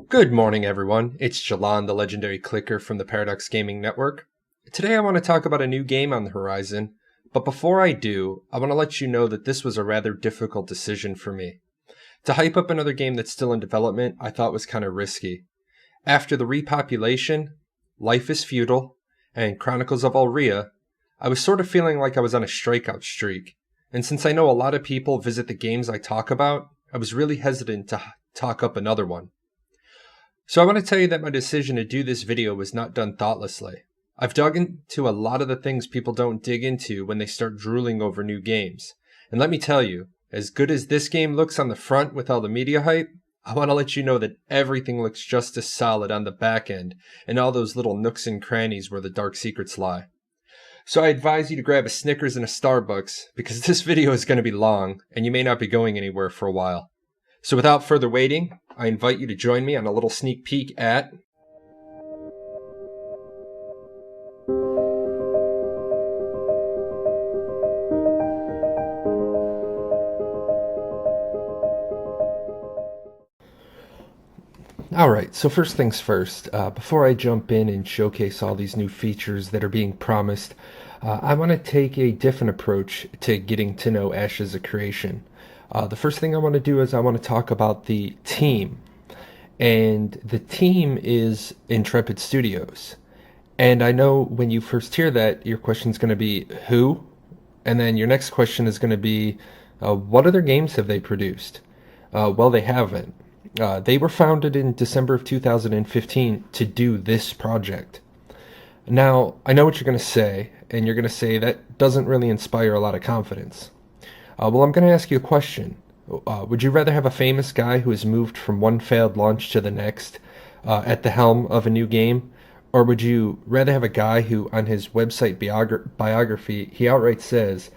Good morning, everyone. It's Jalan, the legendary clicker from the Paradox Gaming Network. Today I want to talk about a new game on the horizon, but before I do, I want to let you know that this was a rather difficult decision for me. To hype up another game that's still in development, I thought was kind of risky. After the repopulation, Life is Feudal, and Chronicles of Alria, I was sort of feeling like I was on a strikeout streak. And since I know a lot of people visit the games I talk about, I was really hesitant to talk up another one. So I want to tell you that my decision to do this video was not done thoughtlessly. I've dug into a lot of the things people don't dig into when they start drooling over new games. And let me tell you, as good as this game looks on the front with all the media hype, I want to let you know that everything looks just as solid on the back end and all those little nooks and crannies where the dark secrets lie. So I advise you to grab a Snickers and a Starbucks because this video is going to be long and you may not be going anywhere for a while. So without further waiting, I invite you to join me on a little sneak peek at Alright, so first things first, before I jump in and showcase all these new features that are being promised, I want to take a different approach to getting to know Ashes of Creation. The first thing I want to do is I want to talk about the team. And the team is Intrepid Studios. And I know when you first hear that, your question is going to be, who? And then your next question is going to be, what other games have they produced? Well, they haven't. They were founded in December of 2015 to do this project. Now, I know what you're going to say, and you're going to say that doesn't really inspire a lot of confidence. Well, I'm going to ask you a question. Would you rather have a famous guy who has moved from one failed launch to the next at the helm of a new game? Or would you rather have a guy who, on his website biography, he outright says,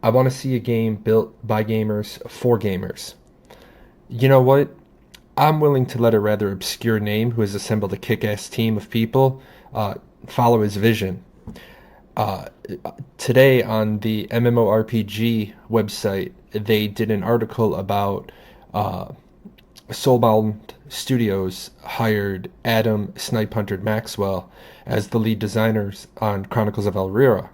I want to see a game built by gamers for gamers? You know what? I'm willing to let a rather obscure name who has assembled a kick-ass team of people follow his vision. Today on the MMORPG website, they did an article about Soulbound Studios hired Adam Snipe Hunter Maxwell as the lead designers on Chronicles of Alria.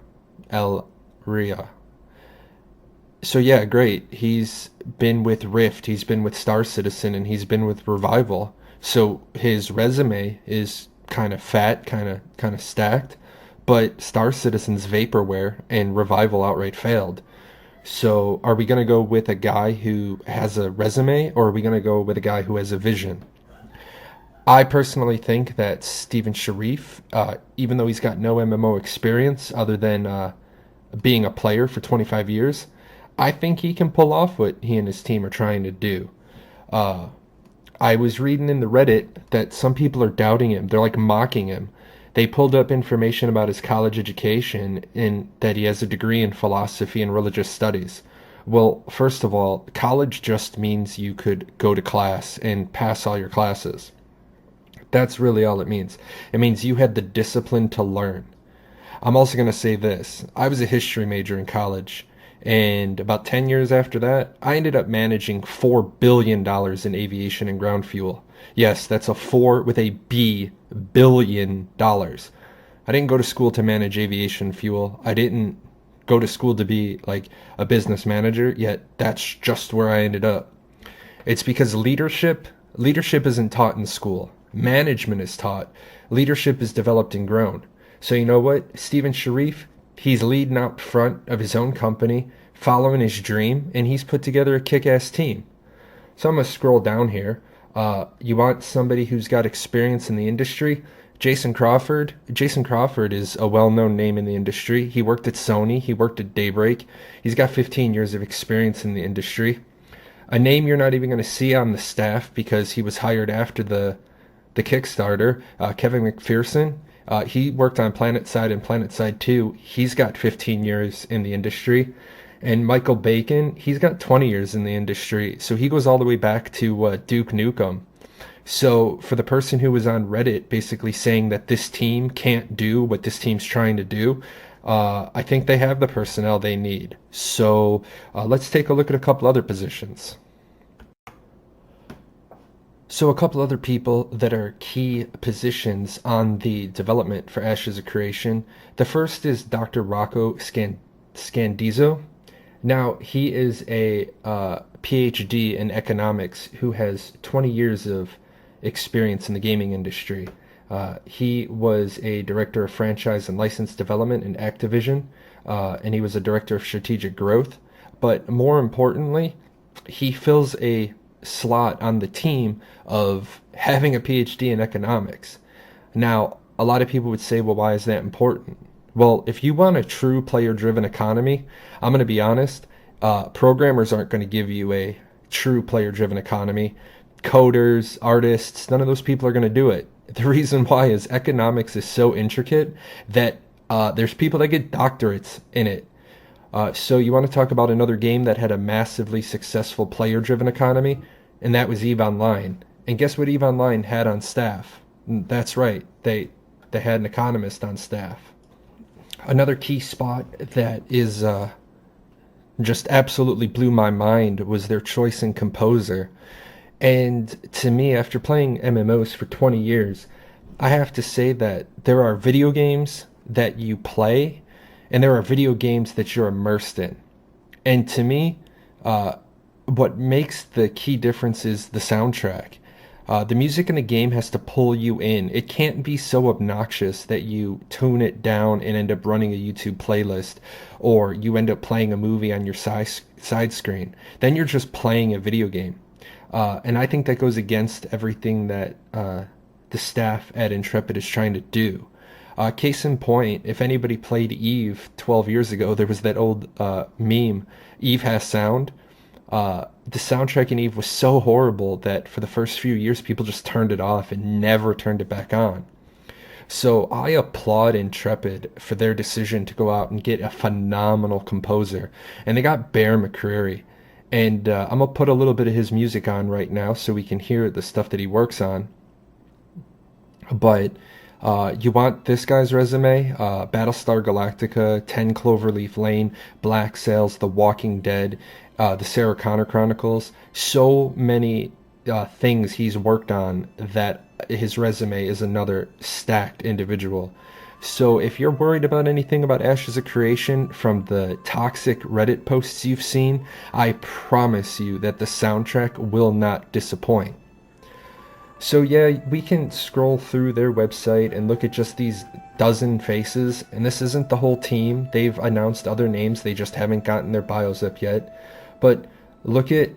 So yeah, great. He's been with Rift, he's been with Star Citizen, and he's been with Revival. So his resume is kind of fat, kind of stacked. But Star Citizen's vaporware and Revival outright failed. So are we going to go with a guy who has a resume, or are we going to go with a guy who has a vision? I personally think that Steven Sharif, even though he's got no MMO experience other than being a player for 25 years, I think he can pull off what he and his team are trying to do. I was reading in the Reddit that some people are doubting him. They're like mocking him. They pulled up information about his college education and that he has a degree in philosophy and religious studies. Well, first of all, college just means you could go to class and pass all your classes. That's really all it means. It means you had the discipline to learn. I'm also going to say this. I was a history major in college, and about 10 years after that, I ended up managing $4 billion in aviation and ground fuel. Yes, that's a 4 with a B, billion dollars. I didn't go to school to manage aviation fuel. I didn't go to school to be like a business manager, yet that's just where I ended up. It's because leadership isn't taught in school. Management is taught. Leadership is developed and grown. So you know what? Steven Sharif, he's leading out front of his own company, following his dream, and he's put together a kick-ass team. So I'm going to scroll down here. You want somebody who's got experience in the industry? Jason Crawford. Jason Crawford is a well-known name in the industry. He worked at Sony. He worked at Daybreak. He's got 15 years of experience in the industry. A name you're not even going to see on the staff because he was hired after the Kickstarter, Kevin McPherson. He worked on PlanetSide and PlanetSide 2. He's got 15 years in the industry. And Michael Bacon, he's got 20 years in the industry. So he goes all the way back to Duke Nukem. So for the person who was on Reddit basically saying that this team can't do what this team's trying to do, I think they have the personnel they need. So let's take a look at a couple other positions. So a couple other people that are key positions on the development for Ashes of Creation. The first is Dr. Rocco Scandizzo. Now, he is a PhD in economics who has 20 years of experience in the gaming industry. He was a director of franchise and license development in Activision, and he was a director of strategic growth. But more importantly, he fills a slot on the team of having a PhD in economics. Now, a lot of people would say, well, why is that important? Well, if you want a true player driven economy, I'm going to be honest, programmers aren't going to give you a true player driven economy. Coders, artists, none of those people are going to do it. The reason why is economics is so intricate that there's people that get doctorates in it. So you want to talk about another game that had a massively successful player-driven economy, and that was EVE Online. And guess what EVE Online had on staff? That's right, they had an economist on staff. Another key spot that is just absolutely blew my mind was their choice in composer. And to me, after playing MMOs for 20 years, I have to say that there are video games that you play and there are video games that you're immersed in. And to me, what makes the key difference is the soundtrack. The music in the game has to pull you in. It can't be so obnoxious that you tune it down and end up running a YouTube playlist, or you end up playing a movie on your side screen. Then you're just playing a video game. And I think that goes against everything that the staff at Intrepid is trying to do. Case in point, if anybody played EVE 12 years ago, there was that old meme, EVE has sound. The soundtrack in EVE was so horrible that for the first few years, people just turned it off and never turned it back on. So I applaud Intrepid for their decision to go out and get a phenomenal composer. And they got Bear McCreary. And I'm going to put a little bit of his music on right now so we can hear the stuff that he works on. But you want this guy's resume? Battlestar Galactica, 10 Cloverleaf Lane, Black Sails, The Walking Dead, the Sarah Connor Chronicles. So many things he's worked on that his resume is another stacked individual. So if you're worried about anything about Ashes of Creation from the toxic Reddit posts you've seen, I promise you that the soundtrack will not disappoint. So yeah, we can scroll through their website and look at just these dozen faces, and this isn't the whole team. They've announced other names, they just haven't gotten their bios up yet. But look at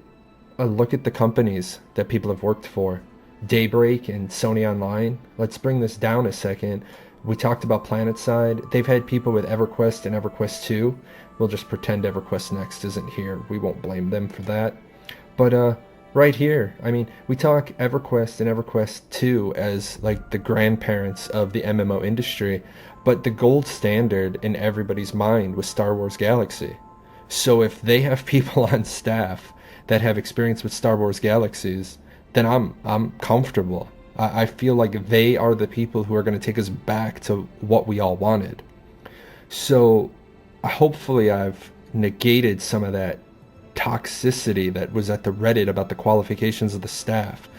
the companies that people have worked for. Daybreak and Sony Online. Let's bring this down a second. We talked about PlanetSide. They've had people with EverQuest and EverQuest 2. We'll just pretend EverQuest Next isn't here. We won't blame them for that. But right here, I mean, we talk EverQuest and EverQuest 2 as like the grandparents of the MMO industry, but the gold standard in everybody's mind was Star Wars Galaxy. So if they have people on staff that have experience with Star Wars Galaxies, then I'm comfortable. I feel like they are the people who are going to take us back to what we all wanted. So hopefully I've negated some of that toxicity that was at the Reddit about the qualifications of the staff.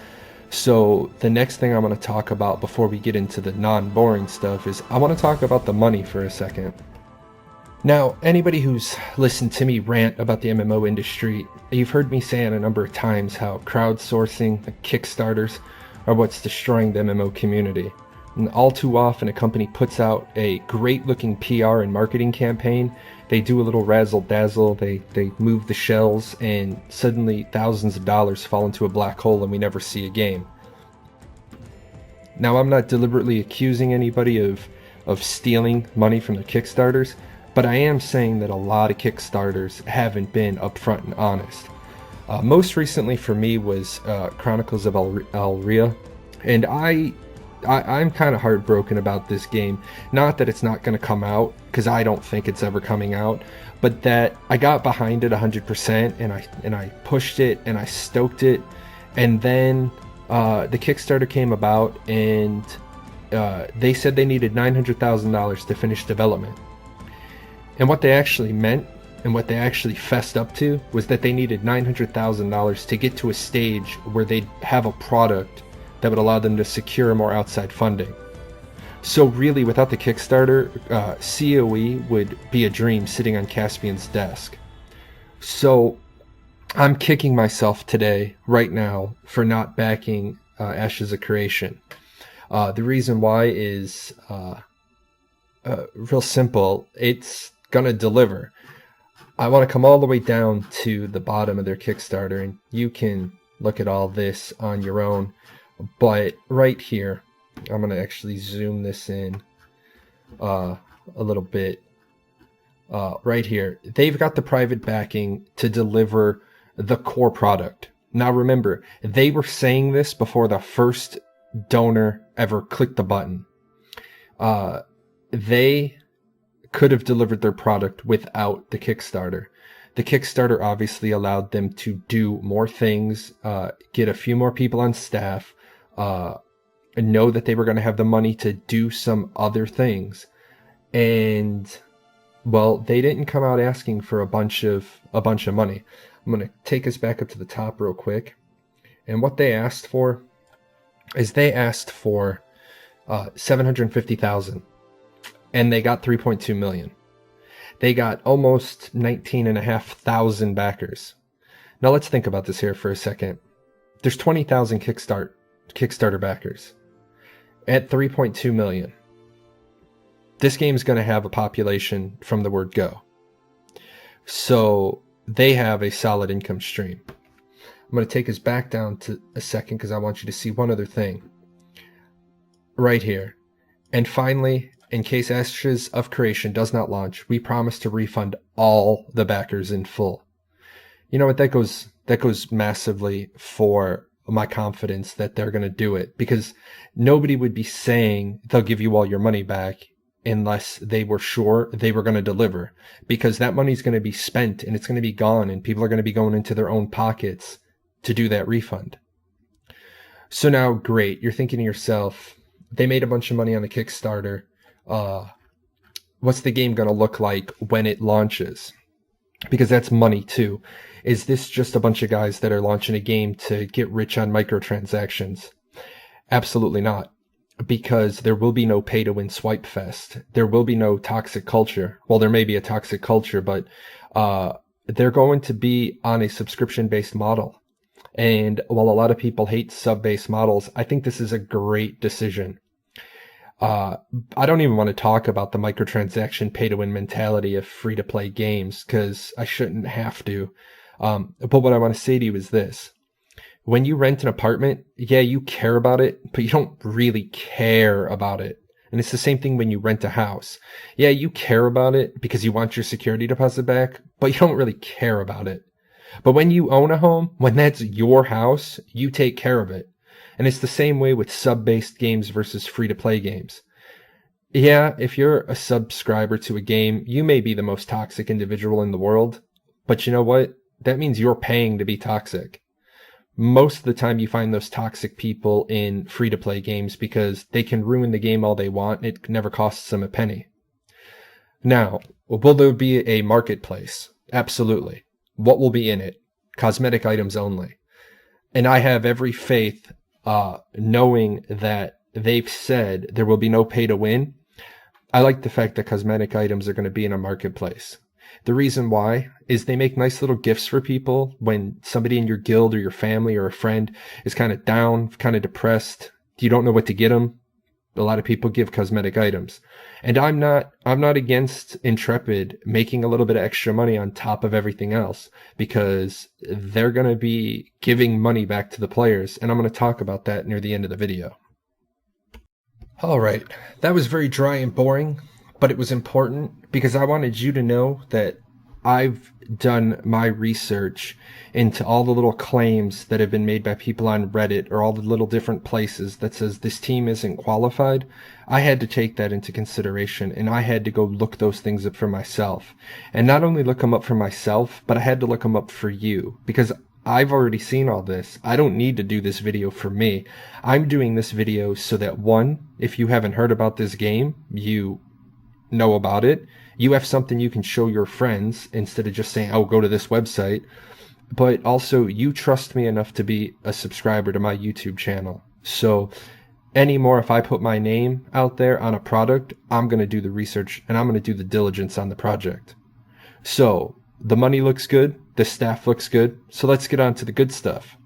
So the next thing I'm going to talk about before we get into the non-boring stuff is I want to talk about the money for a second. Now, anybody who's listened to me rant about the MMO industry, you've heard me say it a number of times how crowdsourcing, the Kickstarters, are what's destroying the MMO community. And all too often, a company puts out a great-looking PR and marketing campaign. They do a little razzle-dazzle, they move the shells, and suddenly thousands of dollars fall into a black hole and we never see a game. Now, I'm not deliberately accusing anybody of stealing money from their Kickstarters, but I am saying that a lot of Kickstarters haven't been upfront and honest. Most recently for me was Chronicles of Alria, and I'm kind of heartbroken about this game. Not that it's not going to come out, because I don't think it's ever coming out, but that I got behind it 100%, and I pushed it, and I stoked it, and then the Kickstarter came about, and they said they needed $900,000 to finish development. And what they actually meant and what they actually fessed up to was that they needed $900,000 to get to a stage where they'd have a product that would allow them to secure more outside funding. So really, without the Kickstarter, COE would be a dream sitting on Caspian's desk. So I'm kicking myself today, right now, for not backing Ashes of Creation. The reason why is real simple. It's gonna deliver. I want to come all the way down to the bottom of their Kickstarter, and you can look at all this on your own. But right here, I'm going to actually zoom this in a little bit. Right here, they've got the private backing to deliver the core product. Now remember, they were saying this before the first donor ever clicked the button. They could have delivered their product without the Kickstarter. The Kickstarter obviously allowed them to do more things, get a few more people on staff, know that they were going to have the money to do some other things. And well, they didn't come out asking for a bunch of money. I'm going to take us back up to the top real quick. And what they asked for is they asked for $750,000. And they got 3.2 million. They got almost 19,500 backers. Now let's think about this here for a second. There's 20,000 Kickstarter backers at 3.2 million. This game's going to have a population from the word go. So they have a solid income stream. I'm going to take us back down to a second because I want you to see one other thing. Right here. And finally, in case Ashes of Creation does not launch, we promise to refund all the backers in full. You know what? That goes massively for my confidence that they're going to do it, because nobody would be saying they'll give you all your money back unless they were sure they were going to deliver, because that money's going to be spent and it's going to be gone and people are going to be going into their own pockets to do that refund. So now, great. You're thinking to yourself, they made a bunch of money on the Kickstarter. What's the game going to look like when it launches? Because that's money too. Is this just a bunch of guys that are launching a game to get rich on microtransactions? Absolutely not. Because there will be no pay to win swipe fest. There will be no toxic culture. Well, there may be a toxic culture, but they're going to be on a subscription based model. And while a lot of people hate sub based models, I think this is a great decision. I don't even want to talk about the microtransaction pay-to-win mentality of free-to-play games, because I shouldn't have to. But what I want to say to you is this. When you rent an apartment, yeah, you care about it, but you don't really care about it. And it's the same thing when you rent a house. Yeah, you care about it because you want your security deposit back, but you don't really care about it. But when you own a home, when that's your house, you take care of it. And it's the same way with sub-based games versus free-to-play games. Yeah, if you're a subscriber to a game, you may be the most toxic individual in the world. But you know what? That means you're paying to be toxic. Most of the time you find those toxic people in free-to-play games because they can ruin the game all they want and it never costs them a penny. Now, will there be a marketplace? Absolutely. What will be in it? Cosmetic items only. And I have every faith knowing that they've said there will be no pay to win. I like the fact that cosmetic items are going to be in a marketplace. The reason why is they make nice little gifts for people when somebody in your guild or your family or a friend is kind of down, kind of depressed. You don't know what to get them. A lot of people give cosmetic items. And I'm not against Intrepid making a little bit of extra money on top of everything else, because they're going to be giving money back to the players. And I'm going to talk about that near the end of the video. All right. That was very dry and boring, but it was important because I wanted you to know that I've done my research into all the little claims that have been made by people on Reddit or all the little different places that says this team isn't qualified. I had to take that into consideration, and I had to go look those things up for myself. And not only look them up for myself, but I had to look them up for you, because I've already seen all this. I don't need to do this video for me. I'm doing this video so that, one, if you haven't heard about this game, you know about it, You have something you can show your friends instead of just saying, oh, go to this website. But also, you trust me enough to be a subscriber to my YouTube channel. So anymore, if I put my name out there on a product, I'm going to do the research and I'm going to do the diligence on the project. So the money looks good, the staff looks good. So let's get on to the good stuff.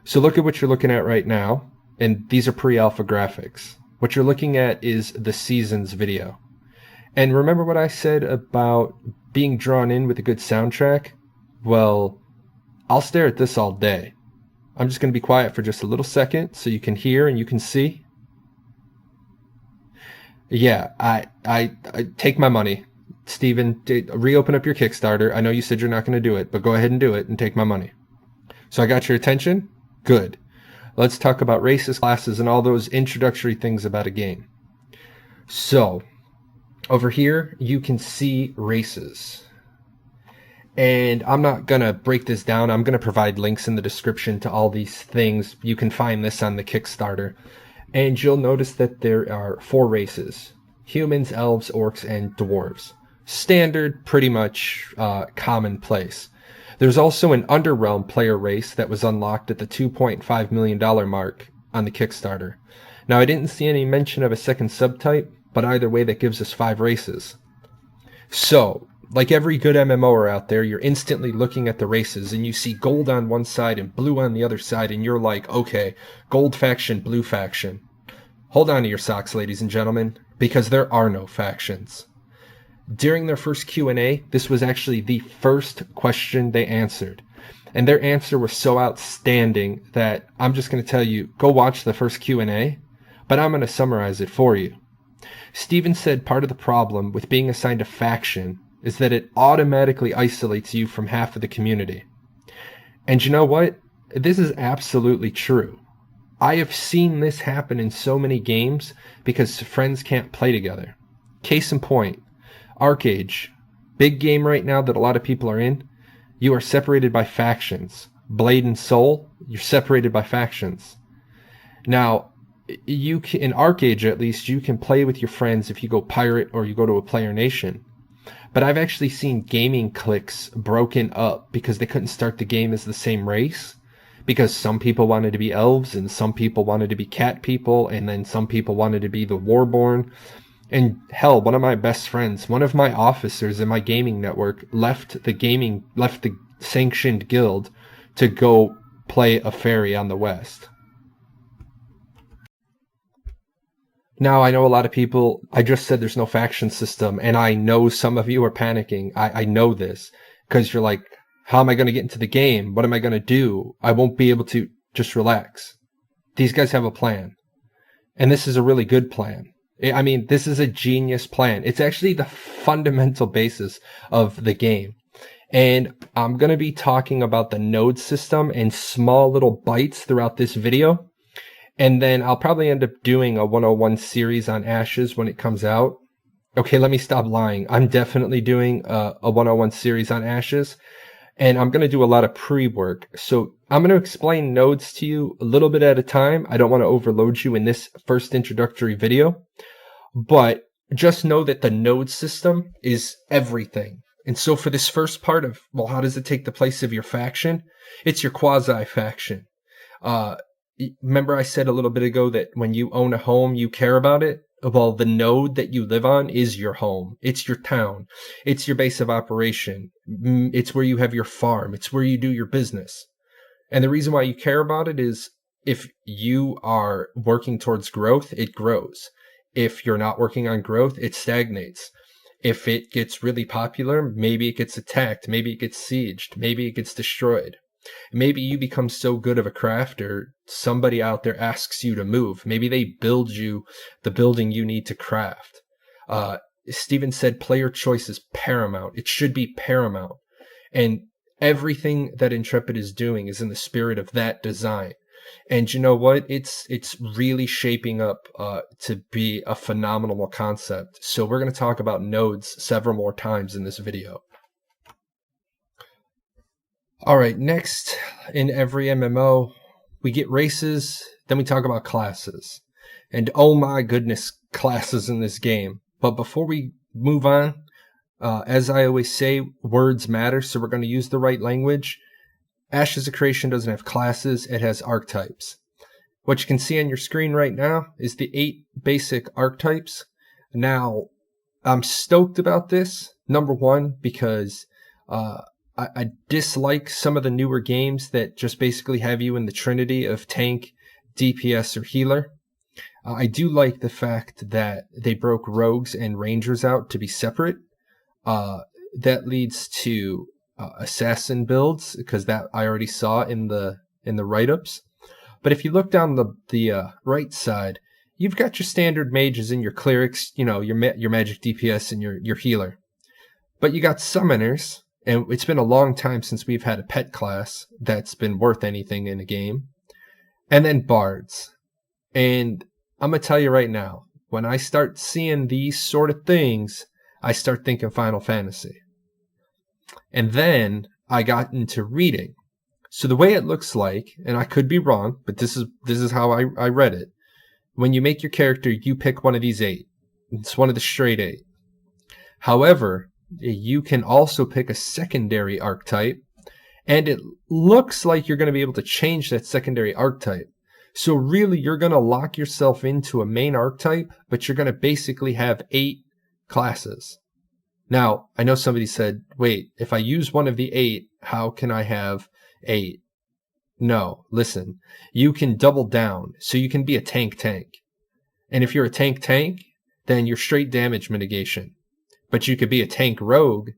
So look at what you're looking at right now. And these are pre-alpha graphics. What you're looking at is the seasons video. And remember what I said about being drawn in with a good soundtrack? Well, I'll stare at this all day. I'm just going to be quiet for just a little second so you can hear and you can see. Yeah, I take my money. Steven, reopen up your Kickstarter. I know you said you're not going to do it, but go ahead and do it and take my money. So I got your attention? Good. Let's talk about races, classes, and all those introductory things about a game. So, over here, you can see races. And I'm not going to break this down. I'm going to provide links in the description to all these things. You can find this on the Kickstarter. And you'll notice that there are 4 races. Humans, elves, orcs, and dwarves. Standard, pretty much commonplace. There's also an Underrealm player race that was unlocked at the $2.5 million mark on the Kickstarter. Now, I didn't see any mention of a second subtype, but either way, that gives us 5 races. So, like every good MMOer out there, you're instantly looking at the races and you see gold on one side and blue on the other side, and you're like, okay, gold faction, blue faction. Hold on to your socks, ladies and gentlemen, because there are no factions. During their first Q&A, this was actually the first question they answered. And their answer was so outstanding that I'm just going to tell you, go watch the first Q&A, but I'm going to summarize it for you. Steven said part of the problem with being assigned a faction is that it automatically isolates you from half of the community. And you know what? This is absolutely true. I have seen this happen in so many games because friends can't play together. Case in point, ArcheAge, big game right now that a lot of people are in. You are separated by factions. Blade and Soul, you're separated by factions. Now, you can, in ArcheAge at least, you can play with your friends if you go pirate or you go to a player nation. But I've actually seen gaming cliques broken up because they couldn't start the game as the same race. Because some people wanted to be elves and some people wanted to be cat people and then some people wanted to be the warborn. And hell, one of my best friends, one of my officers in my gaming network left the sanctioned guild to go play a fairy on the West. Now, I know a lot of people, I just said there's no faction system, and I know some of you are panicking. I know this, because you're like, how am I going to get into the game? What am I going to do? I won't be able to. Just relax. These guys have a plan. And this is a really good plan. I mean, this is a genius plan. It's actually the fundamental basis of the game. And I'm going to be talking about the node system in small little bites throughout this video. And then I'll probably end up doing a 101 series on Ashes when it comes out. Okay, let me stop lying. I'm definitely doing a 101 series on Ashes. And I'm going to do a lot of pre-work. So I'm going to explain nodes to you a little bit at a time. I don't want to overload you in this first introductory video. But just know that the node system is everything. And so for this first part of, well, how does it take the place of your faction? It's your quasi-faction. Remember I said a little bit ago that when you own a home, you care about it? Well, the node that you live on is your home. It's your town. It's your base of operation. It's where you have your farm. It's where you do your business. And the reason why you care about it is if you are working towards growth, it grows. If you're not working on growth, it stagnates. If it gets really popular, maybe it gets attacked. Maybe it gets sieged. Maybe it gets destroyed. Maybe you become so good of a crafter, somebody out there asks you to move. Maybe they build you the building you need to craft. Steven said player choice is paramount. It should be paramount. And everything that Intrepid is doing is in the spirit of that design. And you know what? It's really shaping up to be a phenomenal concept. So we're going to talk about nodes several more times in this video. All right, next in every MMO, we get races, then we talk about classes. And oh my goodness, classes in this game. But before we move on, As I always say, words matter, so we're going to use the right language. Ashes of Creation doesn't have classes, it has archetypes. What you can see on your screen right now is the 8 basic archetypes. Now, I'm stoked about this, number one, because I dislike some of the newer games that just basically have you in the trinity of tank, DPS, or healer. I do like the fact that they broke rogues and rangers out to be separate. That leads to assassin builds, because that I already saw in the write-ups. But if you look down the right side, you've got your standard mages and your clerics, your magic DPS and your healer. But you got summoners, and it's been a long time since we've had a pet class that's been worth anything in a game. And then bards. And I'm going to tell you right now, when I start seeing these sort of things, I start thinking Final Fantasy. And then I got into reading. So the way it looks like, and I could be wrong, but this is how I read it. When you make your character, you pick one of these 8. It's one of the straight 8. However, you can also pick a secondary archetype, and it looks like you're going to be able to change that secondary archetype. So really, you're going to lock yourself into a main archetype, but you're going to basically have 8 classes. Now, I know somebody said, wait, if I use one of the 8, how can I have 8? No, listen, you can double down, so you can be a tank. And if you're a tank, then you're straight damage mitigation. But you could be a tank rogue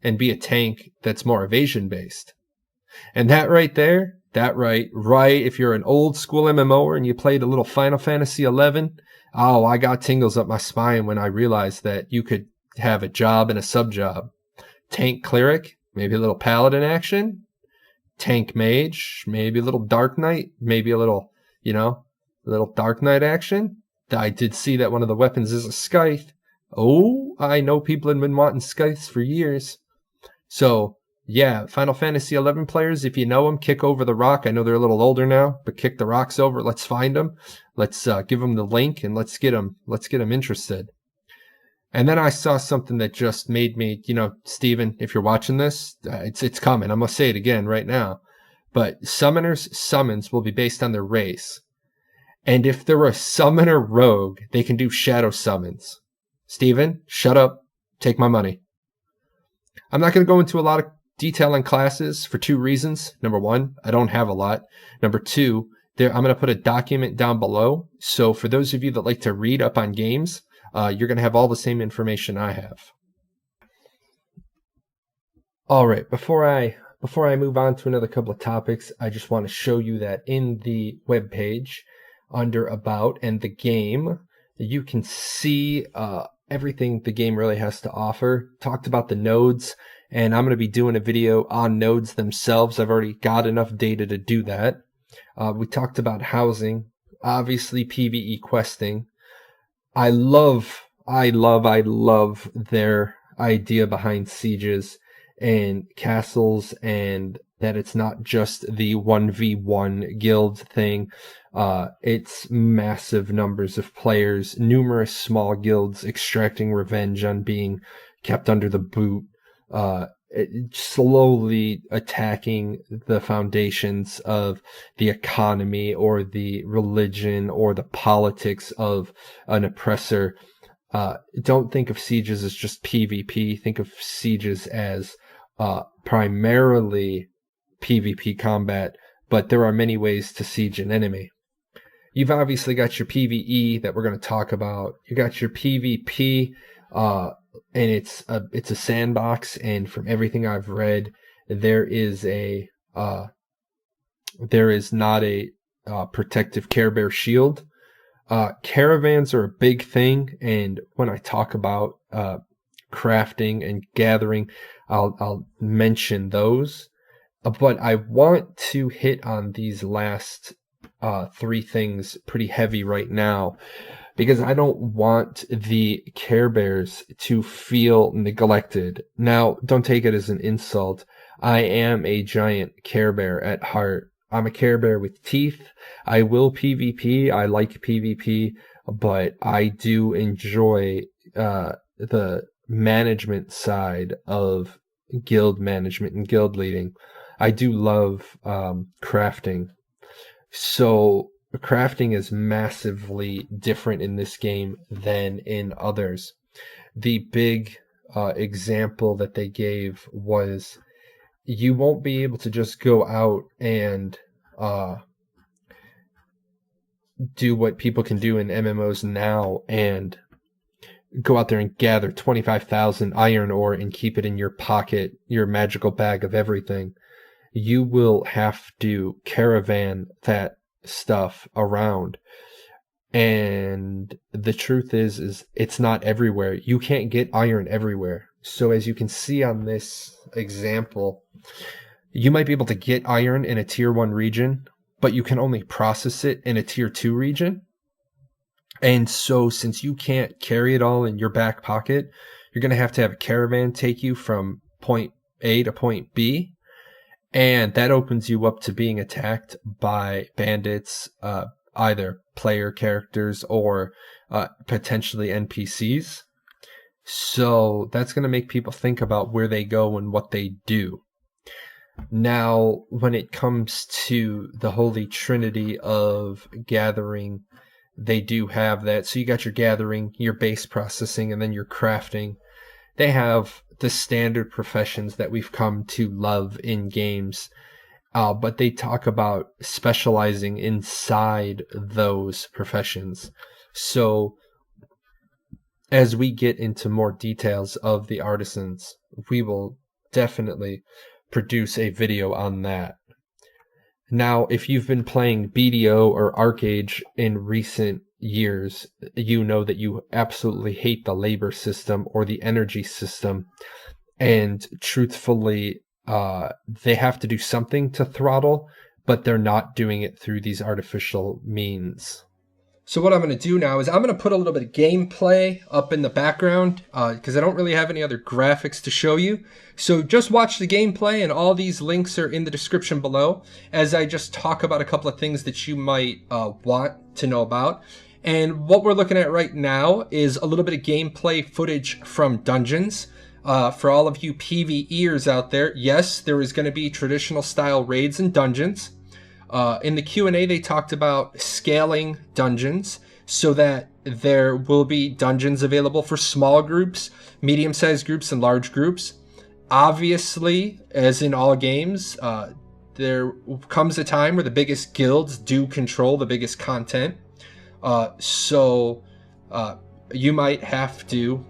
and be a tank that's more evasion based. And that right there, if you're an old school MMOer and you played a little Final Fantasy 11, oh, I got tingles up my spine when I realized that you could have a job and a sub job. Tank cleric, maybe a little paladin action. Tank mage, maybe a little dark knight, maybe a little dark knight action. I did see that one of the weapons is a scythe. Oh, I know people have been wanting scythes for years. So, yeah, Final Fantasy 11 players, if you know them, kick over the rock. I know they're a little older now, but kick the rocks over. Let's find them. Let's give them the link and let's get them interested. And then I saw something that just made me, Steven, if you're watching this, it's coming. I'm going to say it again right now. But summons will be based on their race. And if they're a summoner rogue, they can do shadow summons. Steven, shut up. Take my money. I'm not going to go into a lot of detail on classes for 2 reasons. Number 1, I don't have a lot. Number 2, I'm going to put a document down below. So for those of you that like to read up on games, you're going to have all the same information I have. All right, before I move on to another couple of topics, I just want to show you that in the web page, under About and the game, you can see everything the game really has to offer. Talked about the nodes, and I'm going to be doing a video on nodes themselves. I've already got enough data to do that. We talked about housing, obviously PvE questing. I love their idea behind sieges and castles, and that it's not just the 1v1 guild thing. It's massive numbers of players, numerous small guilds extracting revenge on being kept under the boot, slowly attacking the foundations of the economy or the religion or the politics of an oppressor. Don't think of sieges as just PvP. Think of sieges as primarily PvP combat, but there are many ways to siege an enemy. You've obviously got your PvE that we're going to talk about. You got your PvP, and it's a sandbox. And from everything I've read, there is not a protective Care Bear shield. Caravans are a big thing, and when I talk about crafting and gathering, I'll mention those. But I want to hit on these last 3 things pretty heavy right now, because I don't want the Care Bears to feel neglected. Now, don't take it as an insult. I am a giant Care Bear at heart. I'm a Care Bear with teeth. I will PvP. I like PvP, but I do enjoy the management side of guild management and guild leading, I do love crafting. So crafting is massively different in this game than in others. The big example that they gave was you won't be able to just go out and uh, do what people can do in MMOs now and go out there and gather 25,000 iron ore and keep it in your pocket, your magical bag of everything. You will have to caravan that stuff around. And the truth is it's not everywhere. You can't get iron everywhere. So as you can see on this example, you might be able to get iron in a tier 1 region, but you can only process it in a tier 2 region. And so since you can't carry it all in your back pocket, you're going to have a caravan take you from point A to point B. And that opens you up to being attacked by bandits, either player characters or potentially NPCs. So that's going to make people think about where they go and what they do. Now, when it comes to the Holy Trinity of gathering, they do have that. So you got your gathering, your base processing, and then your crafting. They have the standard professions that we've come to love in games, but they talk about specializing inside those professions. So as we get into more details of the artisans, we will definitely produce a video on that. Now, if you've been playing BDO or ArcAge in recent years, you know that you absolutely hate the labor system or the energy system. And truthfully, they have to do something to throttle, but they're not doing it through these artificial means. So what I'm going to do now is I'm going to put a little bit of gameplay up in the background because I don't really have any other graphics to show you. So just watch the gameplay, and all these links are in the description below as I just talk about a couple of things that you might want to know about. And what we're looking at right now is a little bit of gameplay footage from dungeons. For all of you PvEers out there, yes, there is going to be traditional style raids and dungeons. In the Q&A, they talked about scaling dungeons so that there will be dungeons available for small groups, medium-sized groups, and large groups. Obviously, as in all games, there comes a time where the biggest guilds do control the biggest content. So you might have to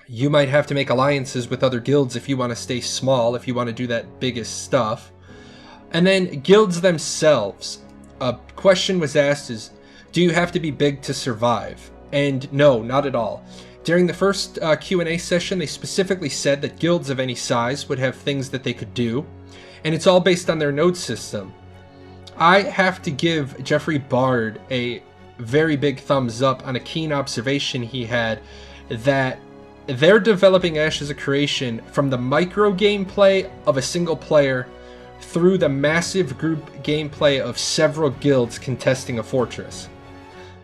make alliances with other guilds if you want to stay small, if you want to do that biggest stuff. And then guilds themselves. A question was asked is, do you have to be big to survive? And no, not at all. During the first Q&A session, they specifically said that guilds of any size would have things that they could do. And it's all based on their node system. I have to give Jeffrey Bard a very big thumbs up on a keen observation he had that they're developing Ashes of Creation from the micro gameplay of a single player through the massive group gameplay of several guilds contesting a fortress.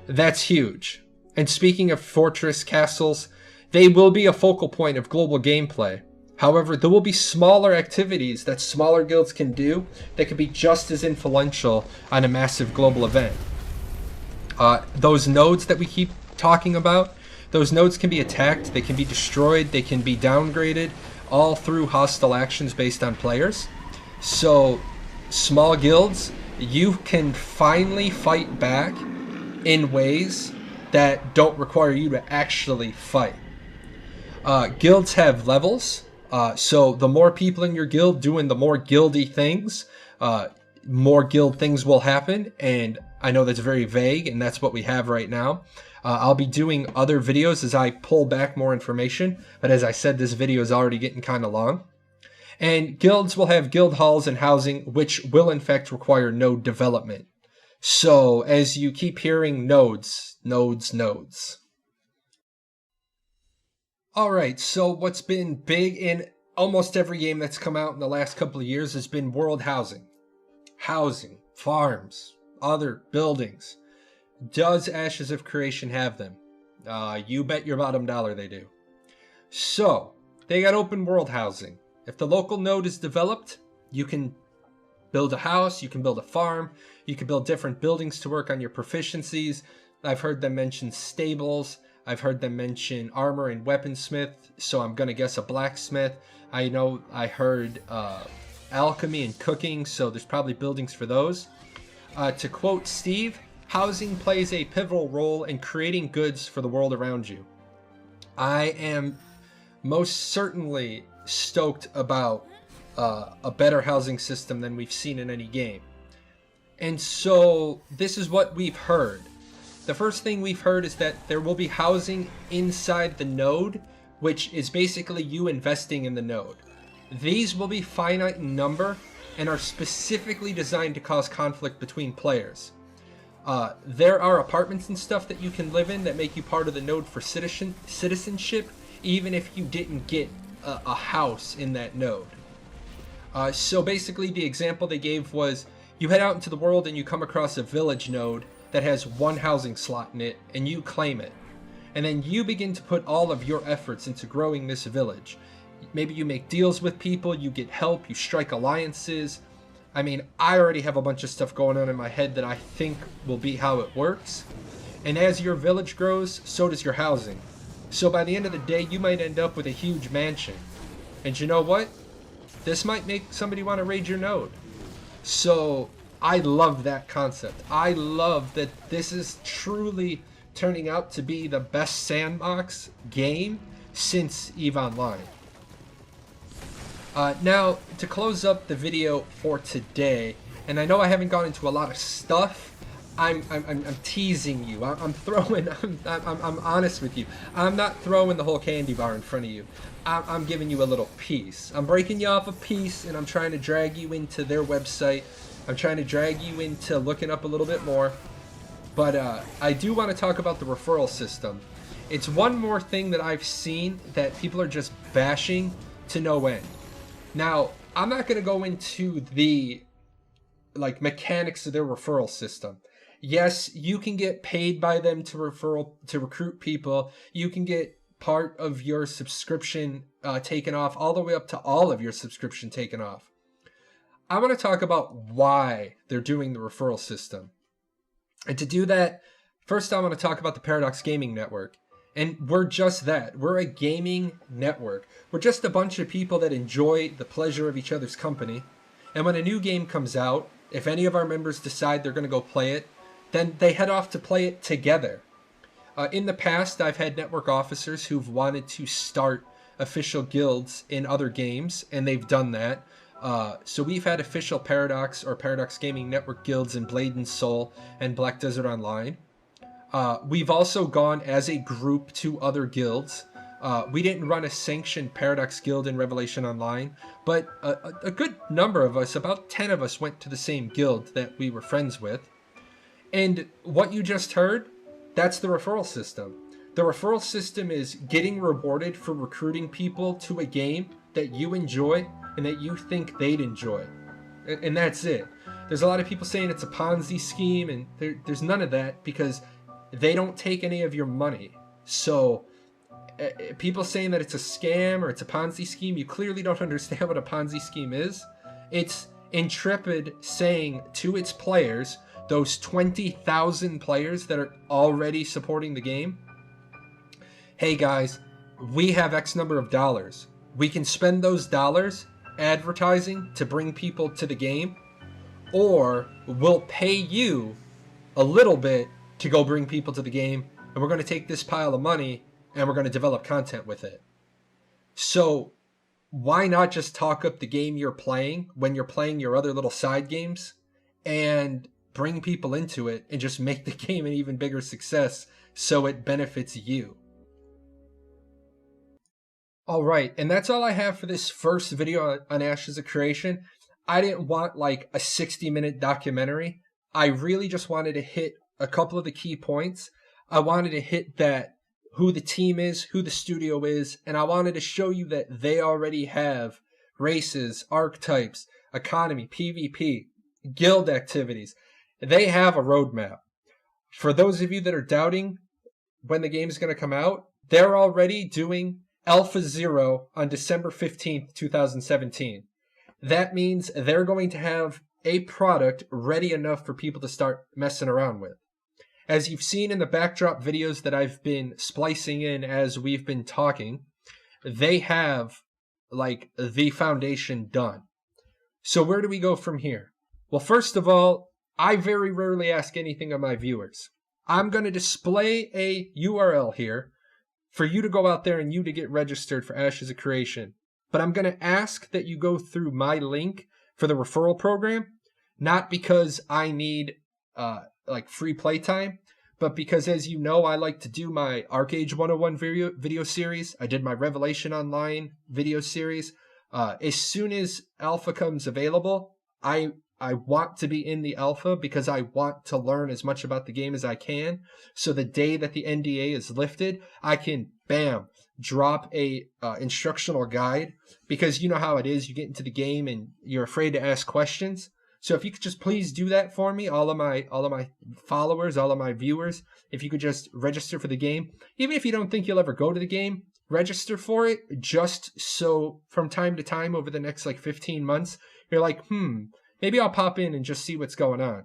That's huge. And speaking of fortress castles, they will be a focal point of global gameplay. However, there will be smaller activities that smaller guilds can do that could be just as influential on a massive global event. Those nodes that we keep talking about, those nodes can be attacked, they can be destroyed, they can be downgraded, all through hostile actions based on players. So, small guilds, you can finally fight back in ways that don't require you to actually fight. Guilds have levels, so the more people in your guild doing the more guildy things, more guild things will happen, and I know that's very vague, and that's what we have right now. I'll be doing other videos as I pull back more information, but as I said, this video is already getting kind of long. And guilds will have guild halls and housing, which will in fact require node development. So as you keep hearing nodes, nodes, nodes. Alright, so what's been big in almost every game that's come out in the last couple of years has been world housing. Housing, farms, other buildings. Does Ashes of Creation have them? You bet your bottom dollar they do. So, they got open world housing. If the local node is developed, you can build a house, you can build a farm, you can build different buildings to work on your proficiencies. I've heard them mention stables. I've heard them mention armor and weaponsmith, so I'm going to guess a blacksmith. I know I heard alchemy and cooking, so there's probably buildings for those. To quote Steve, housing plays a pivotal role in creating goods for the world around you. I am most certainly stoked about a better housing system than we've seen in any game. And so this is what we've heard. The first thing we've heard is that there will be housing inside the node, which is basically you investing in the node. These will be finite in number and are specifically designed to cause conflict between players. There are apartments and stuff that you can live in that make you part of the node for citizenship, even if you didn't get a house in that node. So basically the example they gave was you head out into the world and you come across a village node that has one housing slot in it, and you claim it. And then you begin to put all of your efforts into growing this village. Maybe you make deals with people, you get help, you strike alliances. I mean, I already have a bunch of stuff going on in my head that I think will be how it works. And as your village grows, so does your housing. So by the end of the day, you might end up with a huge mansion. And you know what? This might make somebody want to raid your node. So I love that concept. I love that this is truly turning out to be the best sandbox game since EVE Online. Now, to close up the video for today, and I know I haven't gone into a lot of stuff, I'm teasing you. I'm honest with you. I'm not throwing the whole candy bar in front of you. I'm giving you a little piece. I'm breaking you off a piece, and I'm trying to drag you into their website. I'm trying to drag you into looking up a little bit more. But I do want to talk about the referral system. It's one more thing that I've seen that people are just bashing to no end. Now, I'm not going to go into the mechanics of their referral system. Yes, you can get paid by them to recruit people. You can get part of your subscription taken off, all the way up to all of your subscription taken off. I want to talk about why they're doing the referral system. And to do that, first I want to talk about the Paradox Gaming Network. And we're just that. We're a gaming network. We're just a bunch of people that enjoy the pleasure of each other's company. And when a new game comes out, if any of our members decide they're going to go play it, then they head off to play it together. In the past, I've had network officers who've wanted to start official guilds in other games, and they've done that. So we've had official Paradox or Paradox Gaming Network guilds in Blade and Soul and Black Desert Online. We've also gone as a group to other guilds. We didn't run a sanctioned Paradox guild in Revelation Online, but a good number of us, about 10 of us, went to the same guild that we were friends with. And what you just heard, that's the referral system. The referral system is getting rewarded for recruiting people to a game that you enjoy and that you think they'd enjoy. And that's it. There's a lot of people saying it's a Ponzi scheme, and there's none of that because they don't take any of your money. So people saying that it's a scam or it's a Ponzi scheme, you clearly don't understand what a Ponzi scheme is. It's Intrepid saying to its players, those 20,000 players that are already supporting the game, hey guys, we have X number of dollars. We can spend those dollars advertising to bring people to the game, or we'll pay you a little bit to go bring people to the game, and we're going to take this pile of money and we're going to develop content with it. So why not just talk up the game you're playing when you're playing your other little side games and bring people into it and just make the game an even bigger success so it benefits you? All right, and that's all I have for this first video on Ashes of Creation. I didn't want like a 60-minute documentary. I really just wanted to hit a couple of the key points. I wanted to hit that who the team is, who the studio is, and I wanted to show you that they already have races, archetypes, economy, PvP, guild activities. They have a roadmap. For those of you that are doubting when the game is going to come out, they're already doing Alpha 0 on December 15th, 2017. That means they're going to have a product ready enough for people to start messing around with. As you've seen in the backdrop videos that I've been splicing in as we've been talking, they have like the foundation done. So where do we go from here? Well, first of all, I very rarely ask anything of my viewers. I'm going to display a URL here for you to go out there and you to get registered for Ashes of Creation. But I'm going to ask that you go through my link for the referral program, not because I need like free playtime, but because, as you know, I like to do my ArcAge 101 video series. I did my Revelation Online video series. As soon as Alpha comes available, I want to be in the Alpha because I want to learn as much about the game as I can. So the day that the NDA is lifted, I can, bam, drop a instructional guide, because you know how it is. You get into the game and you're afraid to ask questions. So if you could just please do that for me, all of my followers, all of my viewers, if you could just register for the game, even if you don't think you'll ever go to the game, register for it just so from time to time over the next like 15 months, you're like, maybe I'll pop in and just see what's going on.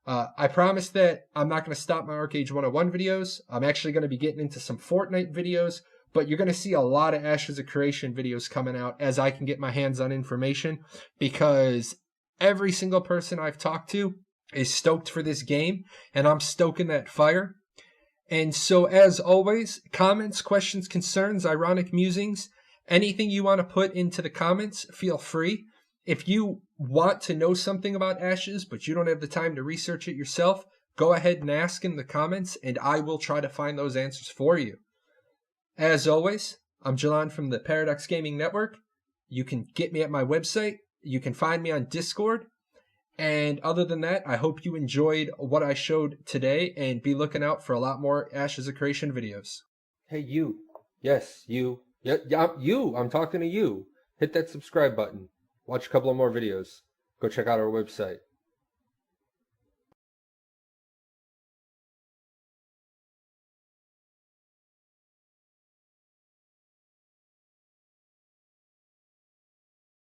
I promise that I'm not going to stop my ArcAge 101 videos. I'm actually going to be getting into some Fortnite videos, but you're going to see a lot of Ashes of Creation videos coming out as I can get my hands on information, because every single person I've talked to is stoked for this game, and I'm stoking that fire. And so, as always, comments, questions, concerns, ironic musings, anything you want to put into the comments, feel free. If you want to know something about Ashes, but you don't have the time to research it yourself, go ahead and ask in the comments, and I will try to find those answers for you. As always, I'm Jalan from the Paradox Gaming Network. You can get me at my website. You can find me on Discord. And other than that, I hope you enjoyed what I showed today, and be looking out for a lot more Ashes of Creation videos. Hey, you. Yes, you. Yeah, you. I'm talking to you. Hit that subscribe button. Watch a couple of more videos. Go check out our website.